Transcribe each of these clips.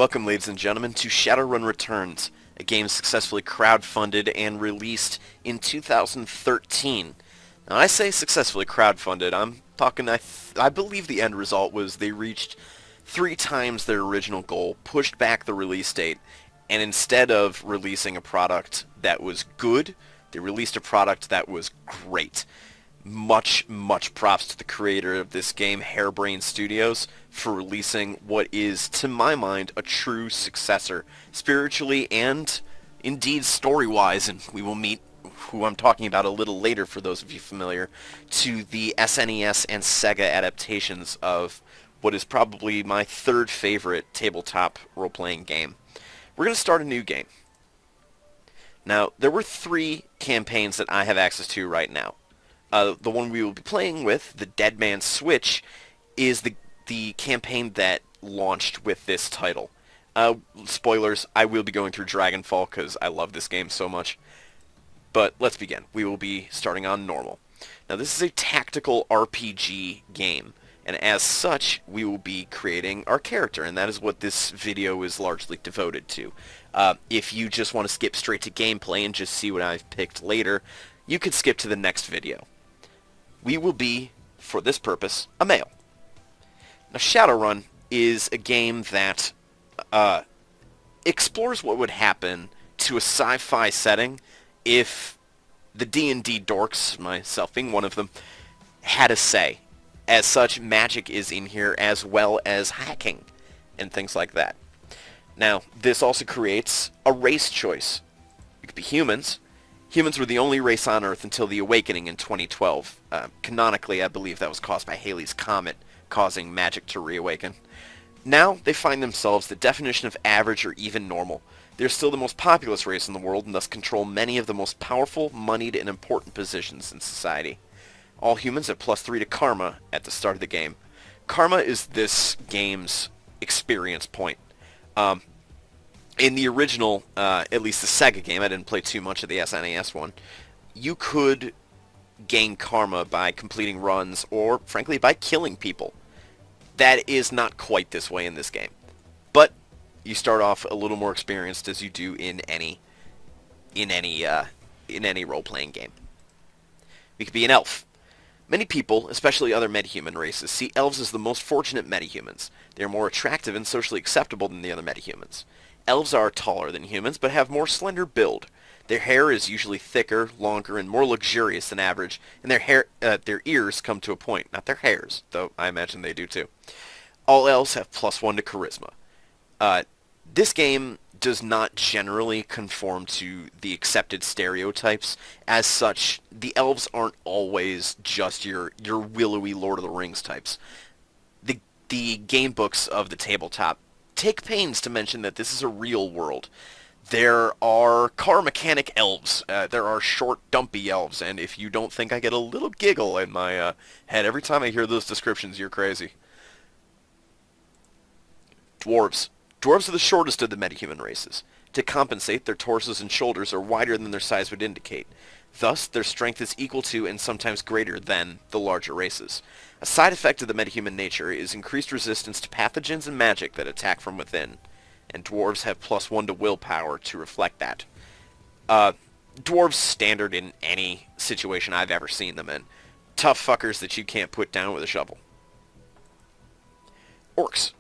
Welcome, ladies and gentlemen, to Shadowrun Returns, a game successfully crowdfunded and released in 2013. Now, I say successfully crowdfunded. I'm talking, I believe the end result was they reached 3 times their original goal, pushed back the release date, and instead of releasing a product that was good, they released a product that was great. Much props to the creator of this game, Harebrained Studios, for releasing what is, to my mind, a true successor, spiritually and indeed story-wise, and we will meet who I'm talking about a little later for those of you familiar, to the SNES and Sega adaptations of what is probably my third favorite tabletop role-playing game. We're going to start a new game. Now, there were 3 campaigns that I have access to right now. The one we will be playing with, the Dead Man's Switch, is the campaign that launched with this title. Spoilers, I will be going through Dragonfall because I love this game so much. But let's begin. We will be starting on normal. Now, this is a tactical RPG game, and as such, we will be creating our character, and that is what this video is largely devoted to. If you just want to skip straight to gameplay and just see what I've picked later, you could skip to the next video. We will be, for this purpose, a male. Now, Shadowrun is a game that explores what would happen to a sci-fi setting if the D&D dorks, myself being one of them, had a say. As such, magic is in here as well as hacking and things like that. Now, this also creates a race choice. It could be humans. Humans were the only race on Earth until the Awakening in 2012. Canonically, I believe that was caused by Halley's Comet, causing magic to reawaken. Now, they find themselves the definition of average or even normal. They're still the most populous race in the world and thus control many of the most powerful, moneyed, and important positions in society. All humans have +3 to Karma at the start of the game. Karma is this game's experience point. In the original, at least the Sega game, I didn't play too much of the SNES one, you could gain karma by completing runs or, frankly, by killing people. That is not quite this way in this game. But you start off a little more experienced as you do in any role-playing game. You could be an elf. Many people, especially other metahuman races, see elves as the most fortunate metahumans. They are more attractive and socially acceptable than the other metahumans. Elves are taller than humans, but have more slender build. Their hair is usually thicker, longer, and more luxurious than average, and their ears come to a point. Not their hairs, though I imagine they do too. All elves have +1 to charisma. This game does not generally conform to the accepted stereotypes. As such, the elves aren't always just your willowy Lord of the Rings types. The game books of the tabletop take pains to mention that this is a real world. There are car mechanic elves. There are short, dumpy elves, and if you don't think I get a little giggle in my head every time I hear those descriptions, you're crazy. Dwarves. Dwarves are the shortest of the metahuman races. To compensate, their torsos and shoulders are wider than their size would indicate. Thus, their strength is equal to and sometimes greater than the larger races. A side effect of the metahuman nature is increased resistance to pathogens and magic that attack from within, and dwarves have +1 to willpower to reflect that. Dwarves standard in any situation I've ever seen them in. Tough fuckers that you can't put down with a shovel. Orcs.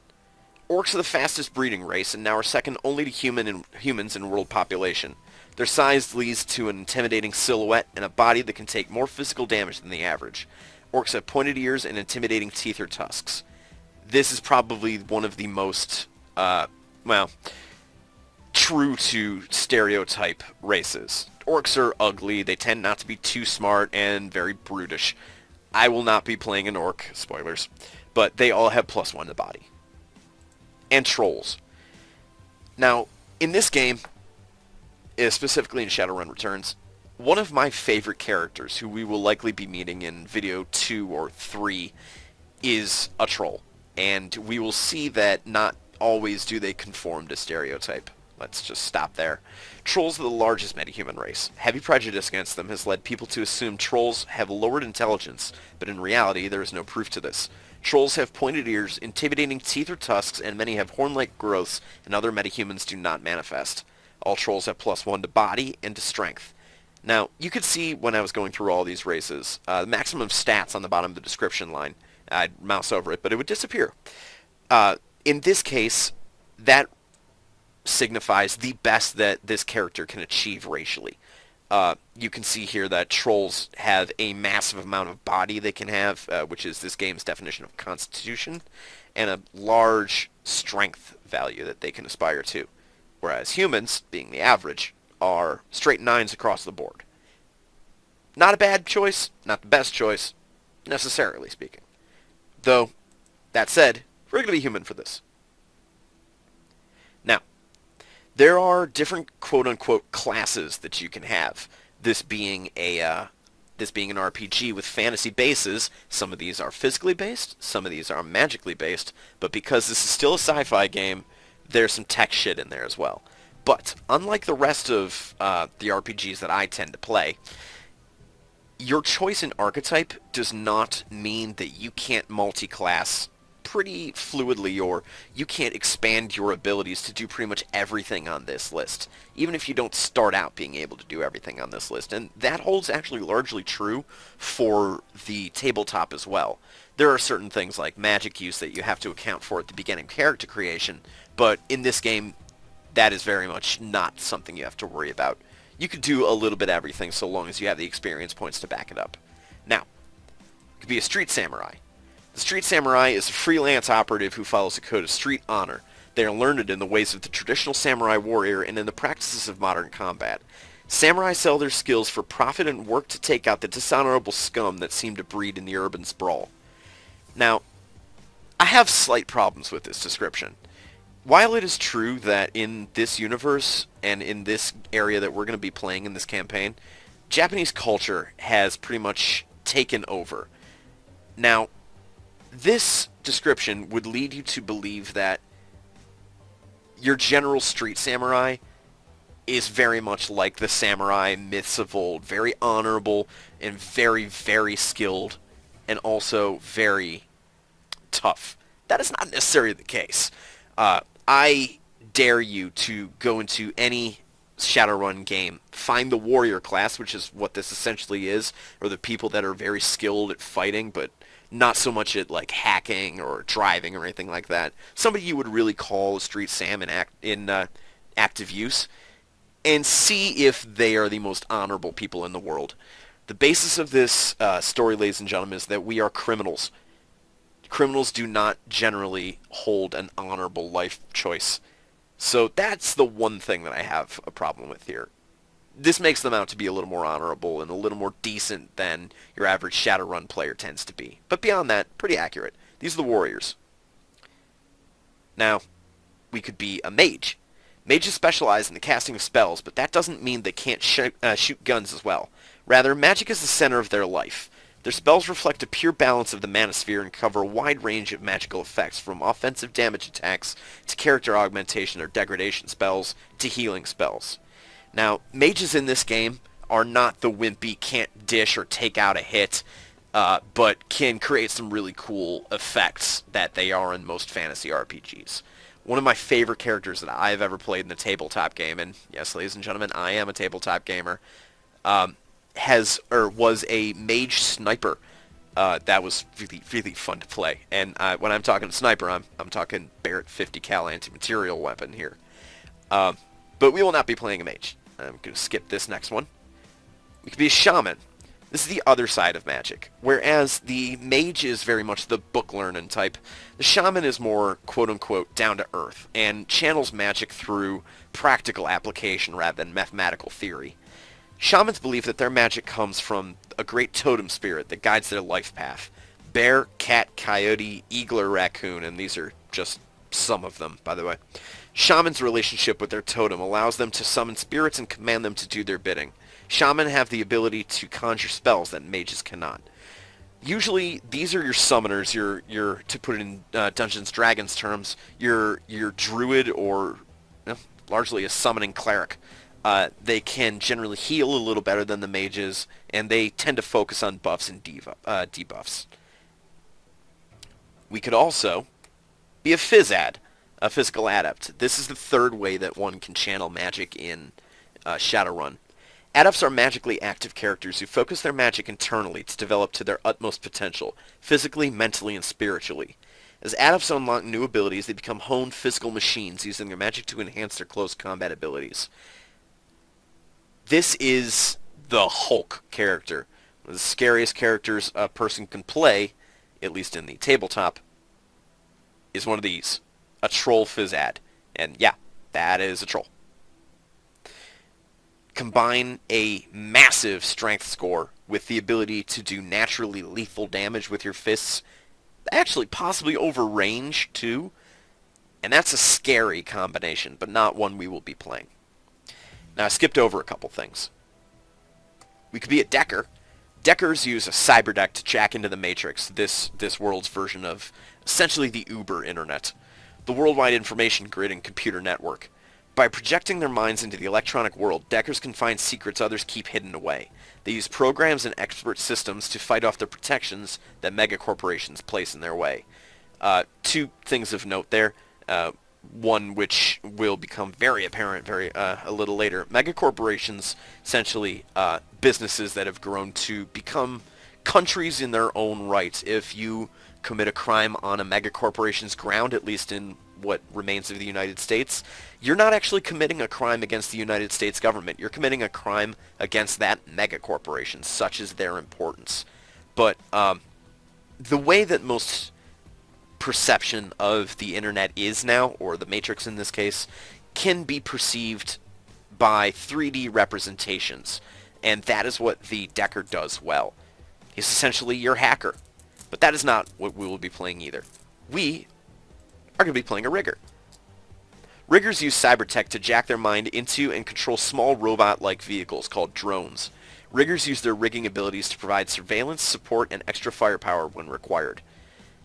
Orcs are the fastest breeding race and now are second only to humans in world population. Their size leads to an intimidating silhouette and a body that can take more physical damage than the average. Orcs have pointed ears and intimidating teeth or tusks. This is probably one of the most, true to stereotype races. Orcs are ugly, they tend not to be too smart, and very brutish. I will not be playing an orc, spoilers, but they all have +1 to body. And trolls. Now, in this game, specifically in Shadowrun Returns, one of my favorite characters, who we will likely be meeting in video 2 or 3, is a troll. And we will see that not always do they conform to stereotype. Let's just stop there. Trolls are the largest metahuman race. Heavy prejudice against them has led people to assume trolls have lowered intelligence, but in reality there is no proof to this. Trolls have pointed ears, intimidating teeth or tusks, and many have horn-like growths and other metahumans do not manifest. All trolls have +1 to body and to strength. Now, you could see when I was going through all these races, the maximum stats on the bottom of the description line. I'd mouse over it, but it would disappear. In this case, that signifies the best that this character can achieve racially. You can see here that trolls have a massive amount of body they can have, which is this game's definition of constitution, and a large strength value that they can aspire to. Whereas humans, being the average, are straight 9s across the board. Not a bad choice, not the best choice, necessarily speaking. Though, that said, we're going to be human for this. Now, there are different quote-unquote classes that you can have. This being an RPG with fantasy bases. Some of these are physically based, some of these are magically based, but because this is still a sci-fi game, there's some tech shit in there as well. But unlike the rest of the RPGs that I tend to play, your choice in archetype does not mean that you can't multi-class pretty fluidly, or you can't expand your abilities to do pretty much everything on this list, even if you don't start out being able to do everything on this list. And that holds actually largely true for the tabletop as well. There are certain things like magic use that you have to account for at the beginning of character creation, but in this game, that is very much not something you have to worry about. You could do a little bit of everything so long as you have the experience points to back it up. Now, you could be a street samurai. The street samurai is a freelance operative who follows a code of street honor. They are learned in the ways of the traditional samurai warrior and in the practices of modern combat. Samurai sell their skills for profit and work to take out the dishonorable scum that seem to breed in the urban sprawl. Now, I have slight problems with this description. While it is true that in this universe and in this area that we're going to be playing in this campaign, Japanese culture has pretty much taken over. Now, this description would lead you to believe that your general street samurai is very much like the samurai myths of old, very honorable and very, very skilled, and also very tough. That is not necessarily the case. I dare you to go into any Shadowrun game, find the warrior class, which is what this essentially is, or the people that are very skilled at fighting, but not so much at like hacking or driving or anything like that. Somebody you would really call a street sam in active use, and see if they are the most honorable people in the world. The basis of this story, ladies and gentlemen, is that we are criminals. Criminals do not generally hold an honorable life choice. So that's the one thing that I have a problem with here. This makes them out to be a little more honorable and a little more decent than your average Shadowrun player tends to be. But beyond that, pretty accurate. These are the warriors. Now, we could be a mage. Mages specialize in the casting of spells, but that doesn't mean they can't shoot guns as well. Rather, magic is the center of their life. Their spells reflect a pure balance of the manosphere and cover a wide range of magical effects, from offensive damage attacks to character augmentation or degradation spells to healing spells. Now, mages in this game are not the wimpy, can't dish or take out a hit, but can create some really cool effects that they are in most fantasy RPGs. One of my favorite characters that I've ever played in a tabletop game, and yes, ladies and gentlemen, I am a tabletop gamer, was a mage sniper. That was really, really fun to play. And when I'm talking sniper, I'm talking Barrett 50 cal anti-material weapon here. But we will not be playing a mage. I'm going to skip this next one. We could be a shaman. This is the other side of magic. Whereas the mage is very much the book learning type, the shaman is more quote-unquote down to earth and channels magic through practical application rather than mathematical theory. Shamans believe that their magic comes from a great totem spirit that guides their life path. Bear, cat, coyote, eagle, or raccoon, and these are just some of them, by the way. Shamans' relationship with their totem allows them to summon spirits and command them to do their bidding. Shaman have the ability to conjure spells that mages cannot. Usually, these are your summoners, your to put it in Dungeons & Dragons terms, your druid or largely a summoning cleric. They can generally heal a little better than the mages, and they tend to focus on buffs and debuffs. We could also be a physad, a physical adept. This is the third way that one can channel magic in Shadowrun. Adepts are magically active characters who focus their magic internally to develop to their utmost potential, physically, mentally, and spiritually. As adepts unlock new abilities, they become honed physical machines, using their magic to enhance their close combat abilities. This is the Hulk character. One of the scariest characters a person can play, at least in the tabletop, is one of these. A troll physad. And yeah, that is a troll. Combine a massive strength score with the ability to do naturally lethal damage with your fists, actually possibly over range too, and that's a scary combination, but not one we will be playing. Now I skipped over a couple things. We could be a Decker. Deckers use a cyber deck to jack into the Matrix, this world's version of essentially the Uber internet, the worldwide information grid and computer network. By projecting their minds into the electronic world, Deckers can find secrets others keep hidden away. They use programs and expert systems to fight off the protections that megacorporations place in their way. Two things of note there. One which will become very apparent a little later. Megacorporations, essentially businesses that have grown to become countries in their own right. If you commit a crime on a megacorporation's ground, at least in what remains of the United States, you're not actually committing a crime against the United States government. You're committing a crime against that megacorporation, such is their importance. But the way that most perception of the internet is now, or the Matrix in this case, can be perceived by 3D representations. And that is what the Decker does well. He's essentially your hacker. But that is not what we will be playing either. We are going to be playing a rigger. Riggers use cybertech to jack their mind into and control small robot-like vehicles called drones. Riggers use their rigging abilities to provide surveillance, support, and extra firepower when required.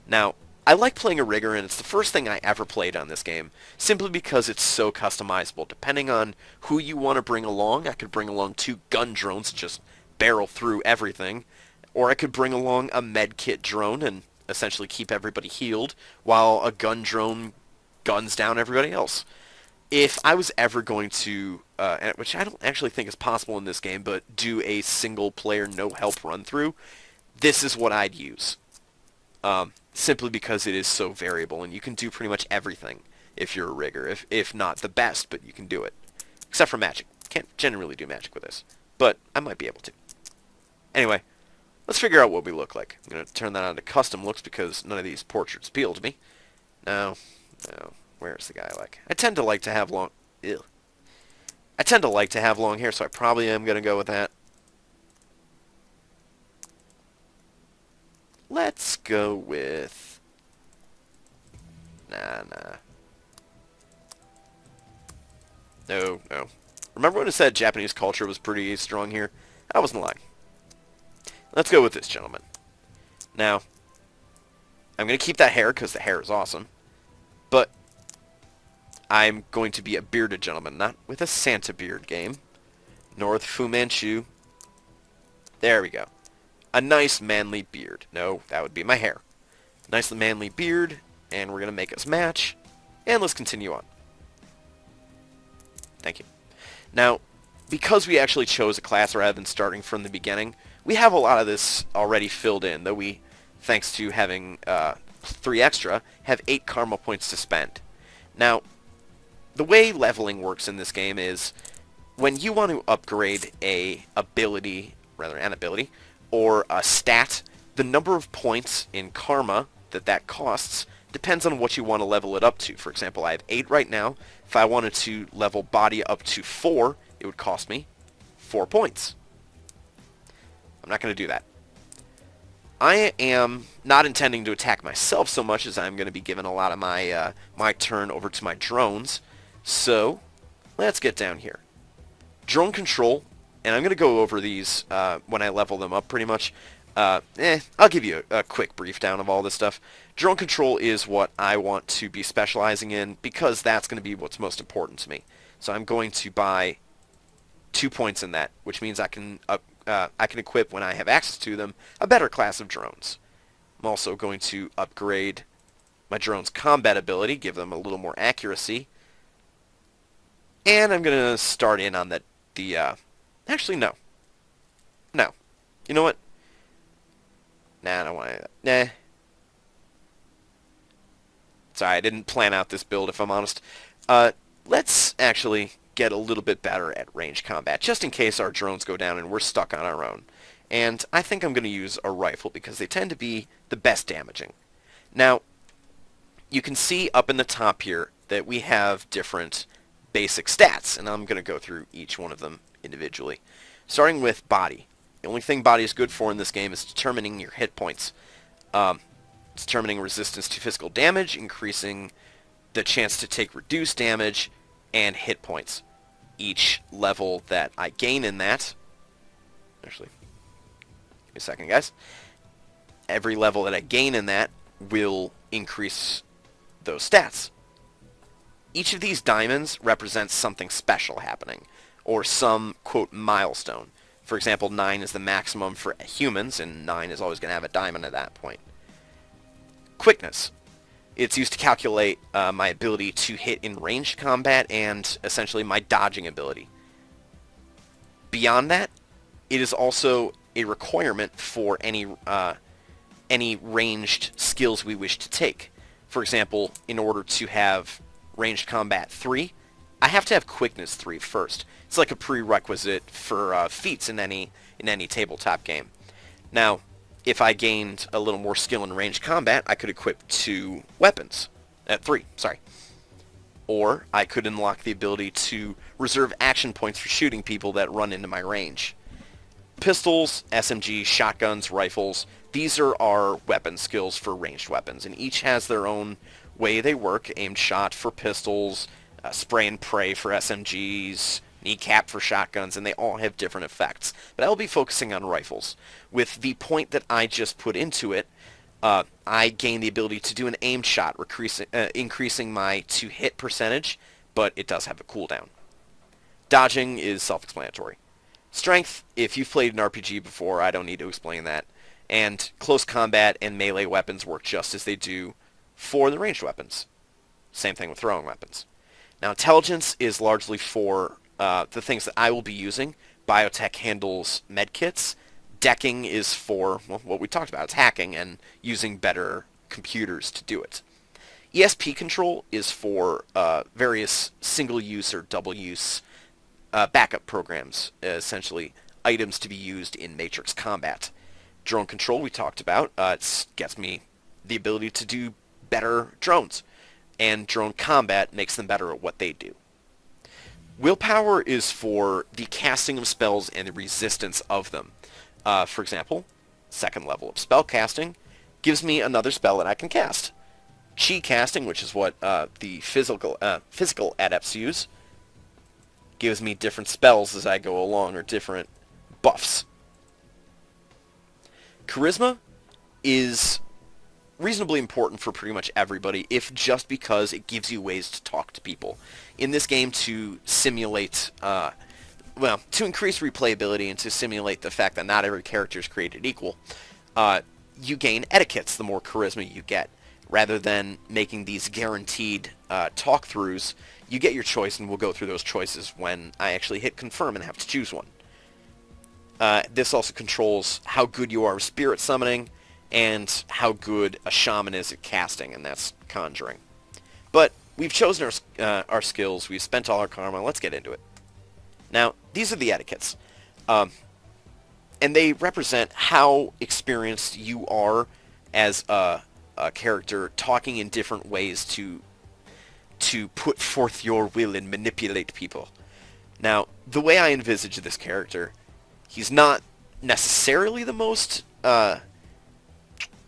Now, I like playing a rigger, and it's the first thing I ever played on this game, simply because it's so customizable. Depending on who you want to bring along, I could bring along 2 gun drones and just barrel through everything, or I could bring along a medkit drone and essentially keep everybody healed, while a gun drone guns down everybody else. If I was ever going to, which I don't actually think is possible in this game, but do a single-player no-help run-through, this is what I'd use. Simply because it is so variable, and you can do pretty much everything if you're a rigger. If not the best, but you can do it. Except for magic. Can't generally do magic with this, but I might be able to. Anyway, let's figure out what we look like. I'm going to turn that on to custom looks because none of these portraits appeal to me. No. Where's the guy like? I tend to like to have long... Ew. I tend to like to have long hair, so I probably am going to go with that. Let's go with... Nah. No. Remember when I said Japanese culture was pretty strong here? I wasn't lying. Let's go with this gentleman. Now, I'm going to keep that hair because the hair is awesome. But I'm going to be a bearded gentleman, not with a Santa beard game, nor with Fu Manchu. There we go. A nice manly beard. No, that would be my hair. Nice manly beard, and we're going to make us match. And let's continue on. Thank you. Now, because we actually chose a class rather than starting from the beginning, we have a lot of this already filled in, though we, thanks to having 3 extra, have 8 karma points to spend. Now, the way leveling works in this game is when you want to upgrade an ability, or a stat, the number of points in karma that costs depends on what you want to level it up to. For example, I have 8 right now. If I wanted to level body up to 4, it would cost me 4 points. I'm not going to do that. I am not intending to attack myself so much as I'm going to be giving a lot of my my turn over to my drones. So, let's get down here. Drone control, and I'm going to go over these when I level them up pretty much. I'll give you a quick brief down of all this stuff. Drone control is what I want to be specializing in because that's going to be what's most important to me. So I'm going to buy 2 points in that, which means I can equip, when I have access to them, a better class of drones. I'm also going to upgrade my drone's combat ability, give them a little more accuracy. And I'm going to start in on actually, no. No. You know what? Nah, I don't want to. Nah. Sorry, I didn't plan out this build, if I'm honest. Let's actually get a little bit better at range combat, just in case our drones go down and we're stuck on our own. And I think I'm going to use a rifle because they tend to be the best damaging. Now, you can see up in the top here that we have different basic stats, and I'm going to go through each one of them individually. Starting with body. The only thing body is good for in this game is determining your hit points. Determining resistance to physical damage, increasing the chance to take reduced damage, and hit points. Each level that I gain in that... Actually, give me a second, guys. Every level that I gain in that will increase those stats. Each of these diamonds represents something special happening, or some, quote, milestone. For example, 9 is the maximum for humans, and 9 is always going to have a diamond at that point. Quickness. It's used to calculate my ability to hit in ranged combat and essentially my dodging ability. Beyond that, it is also a requirement for any ranged skills we wish to take. For example, in order to have ranged combat 3, I have to have quickness 3 first. It's like a prerequisite for feats in any tabletop game. Now, if I gained a little more skill in ranged combat, I could equip 2 weapons. 3, sorry. Or I could unlock the ability to reserve action points for shooting people that run into my range. Pistols, SMGs, shotguns, rifles, these are our weapon skills for ranged weapons, and each has their own way they work. Aimed shot for pistols, spray and pray for SMGs, kneecap for shotguns, and they all have different effects. But I will be focusing on rifles. With the point that I just put into it, I gain the ability to do an aimed shot, increasing my to-hit percentage, but it does have a cooldown. Dodging is self-explanatory. Strength, if you've played an RPG before, I don't need to explain that. And close combat and melee weapons work just as they do for the ranged weapons. Same thing with throwing weapons. Now, intelligence is largely for the things that I will be using. Biotech handles medkits. Decking is for, well, what we talked about. It's hacking and using better computers to do it. ESP control is for various single-use or double-use backup programs, essentially items to be used in Matrix combat. Drone control we talked about. It gets me the ability to do better drones. And drone combat makes them better at what they do. Willpower is for the casting of spells and the resistance of them. For example, second level of spell casting gives me another spell that I can cast. Chi casting, which is what the physical adepts use, gives me different spells as I go along, or different buffs. Charisma is reasonably important for pretty much everybody, if just because it gives you ways to talk to people. In this game, to simulate, to increase replayability and to simulate the fact that not every character is created equal, you gain etiquettes the more charisma you get. Rather than making these guaranteed talk-throughs, you get your choice, and we'll go through those choices when I actually hit confirm and have to choose one. This also controls how good you are with spirit summoning, and how good a shaman is at casting, and that's conjuring. But we've chosen our skills, we've spent all our karma, let's get into it. Now, these are the etiquettes. And they represent how experienced you are as a character, talking in different ways to put forth your will and manipulate people. Now, the way I envisage this character, he's not necessarily the most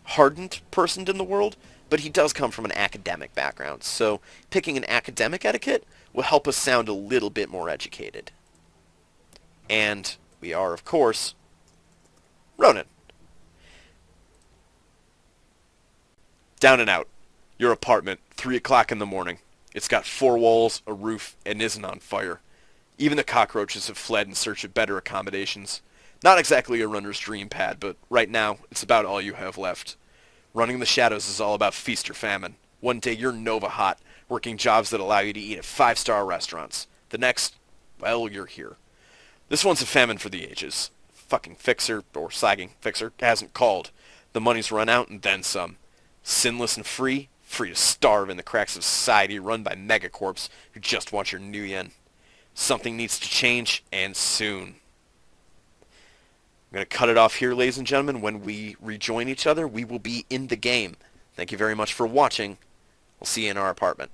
hardened person in the world, but he does come from an academic background, so picking an academic etiquette will help us sound a little bit more educated. And we are, of course, Ronin. Down and out. Your apartment, 3 o'clock in the morning. It's got 4 walls, a roof, and isn't on fire. Even the cockroaches have fled in search of better accommodations. Not exactly a runner's dream pad, but right now, it's about all you have left. Running the shadows is all about feast or famine. One day you're Nova hot, working jobs that allow you to eat at five-star restaurants. The next, well, you're here. This one's a famine for the ages. Fucking fixer, or sagging fixer, hasn't called. The money's run out and then some. Sinless and free to starve in the cracks of society run by megacorps who just want your new yen. Something needs to change, and soon. I'm going to cut it off here, ladies and gentlemen. When we rejoin each other, we will be in the game. Thank you very much for watching. We'll see you in our apartment.